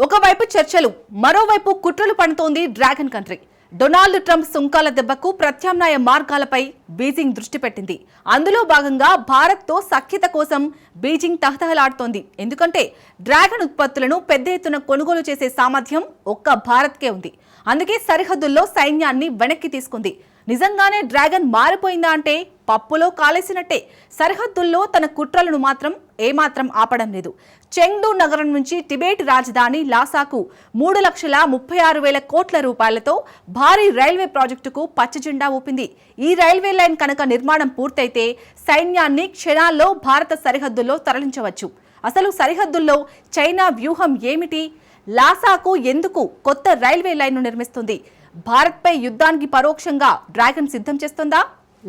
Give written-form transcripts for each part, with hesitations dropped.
ఒకవైపు చర్చలు, మరోవైపు కుట్రలు పడుతోంది డ్రాగన్ కంట్రీ. డొనాల్డ్ ట్రంప్ సుంకాల దెబ్బకు ప్రత్యామ్నాయ మార్గాలపై బీజింగ్ దృష్టి పెట్టింది. అందులో భాగంగా భారత్తో సఖ్యత కోసం బీజింగ్ తహతహలాడుతోంది. ఎందుకంటే డ్రాగన్ ఉత్పత్తులను పెద్ద ఎత్తున కొనుగోలు చేసే సామర్థ్యం ఒక్క భారత్కే ఉంది. అందుకే సరిహద్దుల్లో సైన్యాన్ని వెనక్కి తీసుకుంది. నిజంగానే డ్రాగన్ మారిపోయిందా అంటే పప్పులో కాలేసినట్టే. సరిహద్దుల్లో తన కుట్రలను మాత్రం ఏమాత్రం ఆపడం లేదు. చెంగ్డూ నగరం నుంచి టిబెట్ రాజధాని లాసాకు 3,36,000 కోట్ల రూపాయలతో భారీ రైల్వే ప్రాజెక్టుకు పచ్చజెండా ఊపింది. ఈ రైల్వే లైన్ కనుక నిర్మాణం పూర్తయితే సైన్యాన్ని క్షణాల్లో భారత సరిహద్దుల్లో తరలించవచ్చు. అసలు సరిహద్దుల్లో చైనా వ్యూహం ఏమిటి? లాసాకు ఎందుకు కొత్త రైల్వే లైన్ను నిర్మిస్తుంది? భారత్పై యుద్ధానికి పరోక్షంగా డ్రాగన్ సిద్ధం చేస్తుందా?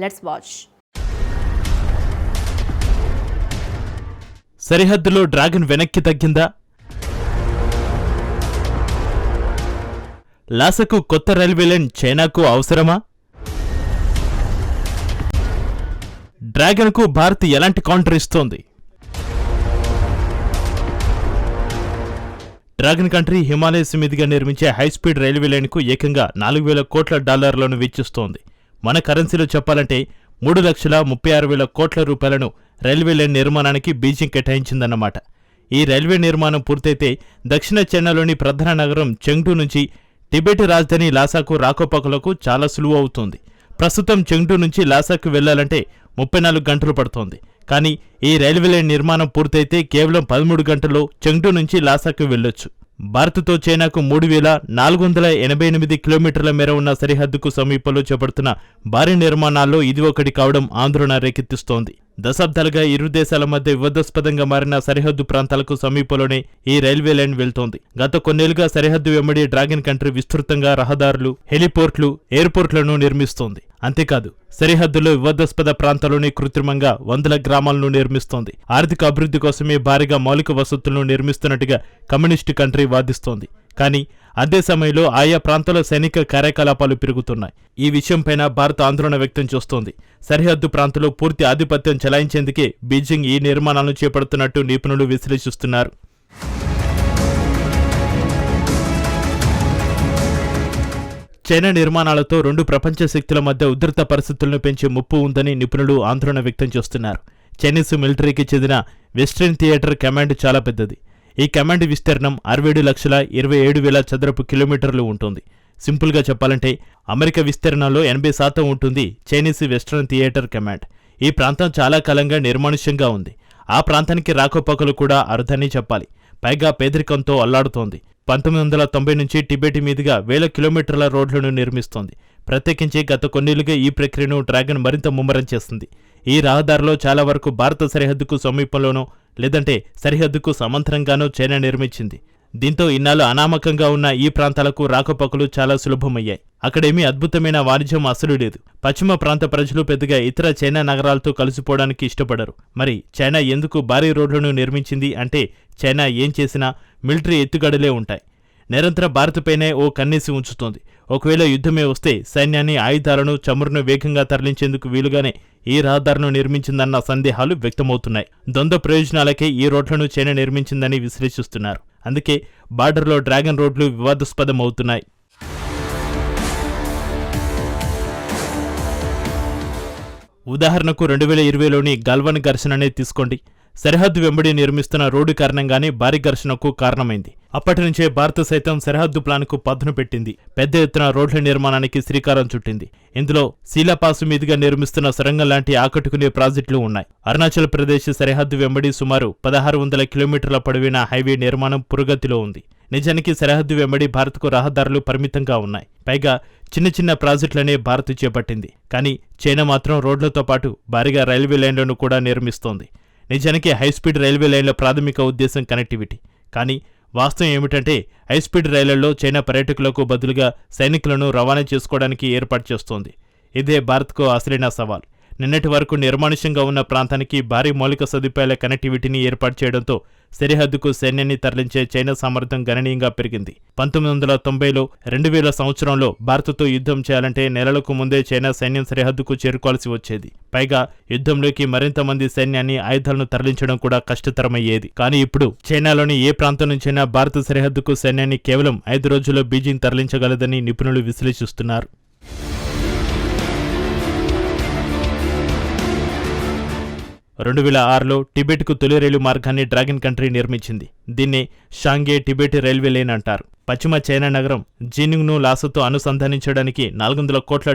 Let's watch. సరిహద్దులో డ్రాగన్ వెనక్కి తగ్గిందా? లాసాకు కొత్త రైల్వే లైన్ చైనాకు అవసరమా? డ్రాగన్కు భారత్ ఎలాంటి కౌంటర్ ఇస్తోంది? డ్రాగన్ కంట్రీ హిమాలయస్ మీదుగా నిర్మించే హైస్పీడ్ రైల్వే లైన్కు ఏకంగా 4,000 కోట్ల డాలర్లను వెచ్చిస్తోంది. మన కరెన్సీలో చెప్పాలంటే 3,36,000 కోట్ల రూపాయలను రైల్వే లైన్ నిర్మాణానికి బీజింగ్ కేటాయించిందన్నమాట. ఈ రైల్వే నిర్మాణం పూర్తయితే దక్షిణ చైనాలోని ప్రధాన నగరం చెంగ్డూ నుంచి టిబెట్ రాజధాని లాసాకు రాకపోకలకు చాలా సులువు అవుతుంది. ప్రస్తుతం చెంగ్డూ నుంచి లాసాకు వెళ్లాలంటే 34 గంటలు పడుతోంది. కానీ ఈ రైల్వే లైన్ నిర్మాణం పూర్తయితే కేవలం 13 గంటల్లో చెంగ్డూ నుంచి లాసాకు వెళ్లొచ్చు. భారత్తో చైనాకు 3,488 కిలోమీటర్ల మేర ఉన్న సరిహద్దుకు సమీపంలో చేపడుతున్న భారీ నిర్మాణాల్లో ఇది ఒకటి కావడం ఆందోళన రేకెత్తిస్తోంది. దశాబ్దాలుగా ఇరు దేశాల మధ్య వివాదాస్పదంగా మారిన సరిహద్దు ప్రాంతాలకు సమీపంలోనే ఈ రైల్వే లైన్ వెళ్తోంది. గత కొన్నేళ్లుగా సరిహద్దు వెంబడి డ్రాగన్ కంట్రీ విస్తృతంగా రహదారులు, హెలిపోర్ట్లు, ఎయిర్పోర్ట్లను నిర్మిస్తోంది. అంతేకాదు సరిహద్దులో వివాదాస్పద ప్రాంతాల్లోనే కృత్రిమంగా వందల గ్రామాలను నిర్మిస్తోంది. ఆర్థిక అభివృద్ధి కోసమే భారీగా మౌలిక వసతులను నిర్మిస్తున్నట్టుగా కమ్యూనిస్టు కంట్రీ వాదిస్తోంది. కానీ అదే సమయంలో ఆయా ప్రాంతాల్లో సైనిక కార్యకలాపాలు పెరుగుతున్నాయి. ఈ విషయంపైన భారత్ ఆందోళన వ్యక్తం చేస్తోంది. సరిహద్దు ప్రాంతంలో పూర్తి ఆధిపత్యం చెలాయించేందుకే బీజింగ్ ఈ నిర్మాణాలను చేపడుతున్నట్టు నిపుణులు విశ్లేషిస్తున్నారు. చైనా నిర్మాణాలతో రెండు ప్రపంచ శక్తుల మధ్య ఉధృత పరిస్థితులను పెంచే ముప్పు ఉందని నిపుణులు ఆందోళన వ్యక్తం చేస్తున్నారు. చైనీస్ మిలిటరీకి చెందిన వెస్ట్రన్ థియేటర్ కమాండ్ చాలా పెద్దది. ఈ కమాండ్ విస్తీర్ణం 67,27,000 చదరపు కిలోమీటర్లు ఉంటుంది. సింపుల్గా చెప్పాలంటే అమెరికా విస్తీర్ణంలో 80% ఉంటుంది చైనీస్ వెస్ట్రన్ థియేటర్ కమాండ్. ఈ ప్రాంతం చాలా కాలంగా నిర్మానుష్యంగా ఉంది. ఆ ప్రాంతానికి రాకపోకలు కూడా అరుదని చెప్పాలి. పైగా పేదరికంతో అల్లాడుతోంది. 1990 నుంచి టిబెట్ మీదుగా 1,000 కిలోమీటర్ల రోడ్లను నిర్మిస్తోంది. ప్రత్యేకించి గత కొన్నేళ్లుగా ఈ ప్రక్రియను డ్రాగన్ మరింత ముమ్మరం చేస్తుంది. ఈ రహదారిలో చాలా వరకు భారత సరిహద్దుకు సమీపంలోనో లేదంటే సరిహద్దుకు సమాంతరంగానో చైనా నిర్మించింది. దీంతో ఇన్నాళ్ళు అనామకంగా ఉన్న ఈ ప్రాంతాలకు రాకపోకలు చాలా సులభమయ్యాయి. అక్కడేమీ అద్భుతమైన వాణిజ్యం అసలు లేదు. పశ్చిమ ప్రాంత ప్రజలు పెద్దగా ఇతర చైనా నగరాలతో కలిసిపోవడానికి ఇష్టపడరు. మరి చైనా ఎందుకు భారీ రోడ్లను నిర్మించింది అంటే చైనా ఏం చేసినా మిలిటరీ ఎత్తుగడలే ఉంటాయి. నిరంతరం భారత్పైనే ఓ కన్నేసి ఉంచుతోంది. ఒకవేళ యుద్ధమే వస్తే సైన్యాన్ని, ఆయుధాలను, చమురును వేగంగా తరలించేందుకు వీలుగానే ఈ రహదారును నిర్మించిందన్న సందేహాలు వ్యక్తమవుతున్నాయి. ద్వంద్వ ప్రయోజనాలకే ఈ రోడ్లను చైనా నిర్మించిందని విశ్లేషిస్తున్నారు. అందుకే బార్డర్లో డ్రాగన్ రోడ్లు వివాదాస్పదమవుతున్నాయి. ఉదాహరణకు 2020లోని గల్వాన్ ఘర్షణనే తీసుకోండి. సరిహద్దు వెంబడి నిర్మిస్తున్న రోడ్డు కారణంగానే భారీ ఘర్షణకు కారణమైంది. అప్పటి నుంచే భారత్ సైతం సరిహద్దు ప్లాన్కు పదును పెట్టింది. పెద్ద ఎత్తున రోడ్ల నిర్మాణానికి శ్రీకారం చుట్టింది. ఇందులో శీలాపాసు మీదుగా నిర్మిస్తున్న సొరంగం లాంటి ఆకట్టుకునే ప్రాజెక్టులు ఉన్నాయి. అరుణాచల్ ప్రదేశ్ సరిహద్దు వెంబడి సుమారు 1,600 కిలోమీటర్ల పొడవైన హైవే నిర్మాణం పురోగతిలో ఉంది. నిజానికి సరిహద్దు వెంబడి భారత్కు రహదారులు పరిమితంగా ఉన్నాయి. పైగా చిన్న చిన్న ప్రాజెక్టులనే భారత్ చేపట్టింది. కానీ చైనా మాత్రం రోడ్లతో పాటు భారీగా రైల్వే లైన్లను కూడా నిర్మిస్తోంది. నిజానికి హైస్పీడ్ రైల్వే లైన్ల ప్రాథమిక ఉద్దేశం కనెక్టివిటీ. కానీ వాస్తవం ఏమిటంటే హైస్పీడ్ రైళ్లలో చైనా పర్యాటకులకు బదులుగా సైనికులను రవాణా చేసుకోవడానికి ఏర్పాటు చేస్తోంది. ఇదే భారత్కు అసలైన సవాల్. నిన్నటి వరకు నిర్మానుష్యంగా ఉన్న ప్రాంతానికి భారీ మౌలిక సదుపాయాల కనెక్టివిటీని ఏర్పాటు చేయడంతో సరిహద్దుకు సైన్యాన్ని తరలించే చైనా సామర్థ్యం గణనీయంగా పెరిగింది. 1990లో 2000 సంవత్సరంలో భారత్తో యుద్ధం చేయాలంటే నెలలకు ముందే చైనా సైన్యం సరిహద్దుకు చేరుకోవాల్సి వచ్చేది. పైగా యుద్ధంలోకి మరింత మంది సైన్యాన్ని, ఆయుధాలను తరలించడం కూడా కష్టతరమయ్యేది. కానీ ఇప్పుడు చైనాలోని ఏ ప్రాంతం నుంచైనా భారత సరిహద్దుకు సైన్యాన్ని కేవలం 5 రోజుల్లో బీజింగ్ తరలించగలదని నిపుణులు విశ్లేషిస్తున్నారు. 2006లో టిబెట్కు తొలి రైలు మార్గాన్ని డ్రాగన్ కంట్రీ నిర్మించింది. దీన్ని షాంఘై టిబెట్ రైల్వే లైన్ అంటారు. పశ్చిమ చైనా నగరం జీనింగ్ను లాసతో అనుసంధానించడానికి $400 కోట్ల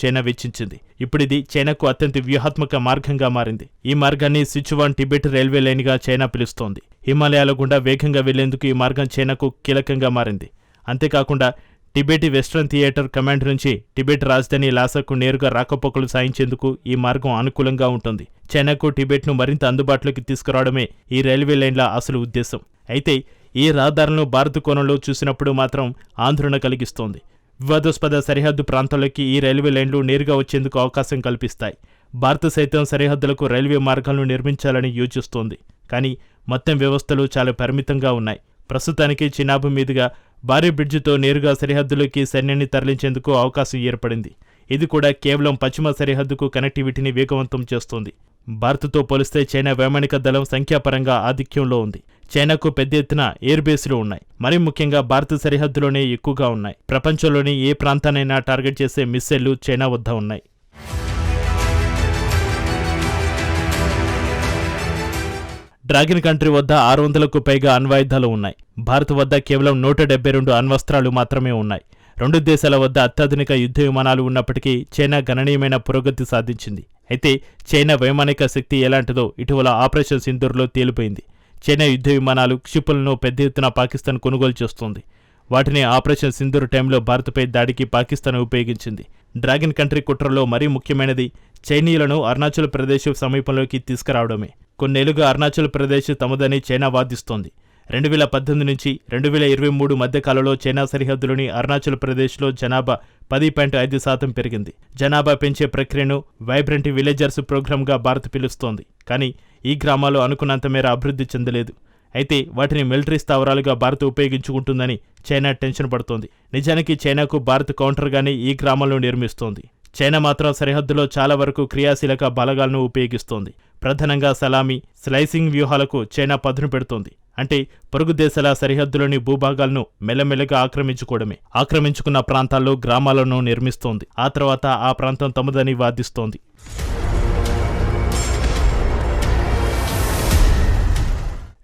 చైనా వెచ్చించింది. ఇప్పుడిది చైనాకు అత్యంత వ్యూహాత్మక మార్గంగా మారింది. ఈ మార్గాన్ని సిచువాన్ టిబెట్ రైల్వే లైన్గా చైనా పిలుస్తోంది. హిమాలయాల గుండా వేగంగా వెళ్లేందుకు ఈ మార్గం చైనాకు కీలకంగా మారింది. అంతేకాకుండా టిబెట్ వెస్ట్రన్ థియేటర్ కమాండ్ నుంచి టిబెట్ రాజధాని లాసాకు నేరుగా రాకపోకలు సాగించేందుకు ఈ మార్గం అనుకూలంగా ఉంటుంది. చైనాకు టిబెట్ను మరింత అందుబాటులోకి తీసుకురావడమే ఈ రైల్వే లైన్ల అసలు ఉద్దేశం. అయితే ఈ రహదారులను భారత కోణంలో చూసినప్పుడు మాత్రం ఆందోళన కలిగిస్తోంది. వివాదాస్పద సరిహద్దు ప్రాంతాల్లోకి ఈ రైల్వే లైన్లు నేరుగా వచ్చేందుకు అవకాశం కల్పిస్తాయి. భారత సైతం సరిహద్దులకు రైల్వే మార్గాలను నిర్మించాలని యోచిస్తోంది. కానీ మొత్తం వ్యవస్థలు చాలా పరిమితంగా ఉన్నాయి. ప్రస్తుతానికి చినాబ్ మీదుగా భారీ బ్రిడ్జితో నేరుగా సరిహద్దులోకి సైన్యాన్ని తరలించేందుకు అవకాశం ఏర్పడింది. ఇది కూడా కేవలం పశ్చిమ సరిహద్దుకు కనెక్టివిటీని వేగవంతం చేస్తోంది. భారత్తో పోలిస్తే చైనా వైమానిక దళం సంఖ్యాపరంగా ఆధిక్యంలో ఉంది. చైనాకు పెద్ద ఎత్తున ఎయిర్ బేస్లు ఉన్నాయి. మరీ ముఖ్యంగా భారత సరిహద్దులోనే ఎక్కువగా ఉన్నాయి. ప్రపంచంలోని ఏ ప్రాంతాన్నైనా టార్గెట్ చేసే మిస్సైళ్లు చైనా వద్ద ఉన్నాయి. డ్రాగన్ కంట్రీ వద్ద 600కు పైగా అణ్వాయుధాలు ఉన్నాయి. భారత్ వద్ద కేవలం 172 అణ్వస్త్రాలు మాత్రమే ఉన్నాయి. 2 దేశాల వద్ద అత్యాధునిక యుద్ధ విమానాలు ఉన్నప్పటికీ చైనా గణనీయమైన పురోగతి సాధించింది. అయితే చైనా వైమానిక శక్తి ఎలాంటిదో ఇటీవల ఆపరేషన్ సింధూర్లో తేలిపోయింది. చైనా యుద్ధ విమానాలు, క్షిపణులను పెద్ద ఎత్తున పాకిస్తాన్ కొనుగోలు చేస్తోంది. వాటిని ఆపరేషన్ సింధూర్ టైంలో భారత్పై దాడికి పాకిస్తాన్ ఉపయోగించింది. డ్రాగన్ కంట్రీ కుట్రలో మరీ ముఖ్యమైనది చైనీయులను అరుణాచల్ ప్రదేశ్ సమీపంలోకి తీసుకురావడమే. కొన్నేళ్లుగా అరుణాచల్ ప్రదేశ్ తమదని చైనా వాదిస్తోంది. 2018 నుంచి 2023 మధ్యకాలంలో చైనా సరిహద్దులోని అరుణాచల్ ప్రదేశ్లో జనాభా 10.5% పెరిగింది. జనాభా పెంచే ప్రక్రియను వైబ్రెంట్ విలేజర్స్ ప్రోగ్రామ్గా భారత్ పిలుస్తోంది. కానీ ఈ గ్రామాలు అనుకున్నంత మేర అభివృద్ధి చెందలేదు. అయితే వాటిని మిలిటరీ స్థావరాలుగా భారత్ ఉపయోగించుకుంటుందని చైనా టెన్షన్ పడుతోంది. నిజానికి చైనాకు భారత్ కౌంటర్గానే ఈ గ్రామాలను నిర్మిస్తోంది. చైనా మాత్రం సరిహద్దులో చాలా వరకు క్రియాశీలక బలగాలను ఉపయోగిస్తోంది. ప్రధానంగా సలామీ, స్లైసింగ్ వ్యూహాలకు చైనా పదును పెడుతోంది. అంటే పొరుగు దేశాల సరిహద్దులోని భూభాగాలను మెల్లమెల్లగా ఆక్రమించుకోవడమే. ఆక్రమించుకున్న ప్రాంతాల్లో గ్రామాలను నిర్మిస్తోంది. ఆ తర్వాత ఆ ప్రాంతం తమదని వాదిస్తోంది.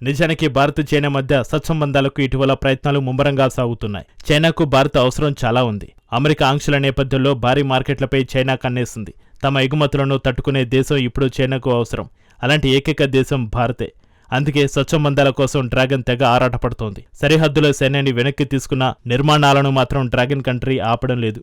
నిజానికి భారత్ చైనా మధ్య సత్సంబంధాలకు ఇటీవల ప్రయత్నాలు ముమ్మరంగా సాగుతున్నాయి. చైనాకు భారత్ అవసరం చాలా ఉంది. అమెరికా ఆంక్షల నేపథ్యంలో భారీ మార్కెట్లపై చైనా కన్నేసింది. తమ ఎగుమతులను తట్టుకునే దేశం ఇప్పుడు చైనాకు అవసరం. అలాంటి ఏకైక దేశం భారతే. అందుకే సత్సంబంధాల కోసం డ్రాగన్ తెగ ఆరాటపడుతోంది. సరిహద్దులో సైన్యాన్ని వెనక్కి తీసుకున్న నిర్మాణాలను మాత్రం డ్రాగన్ కంట్రీ ఆపడం లేదు.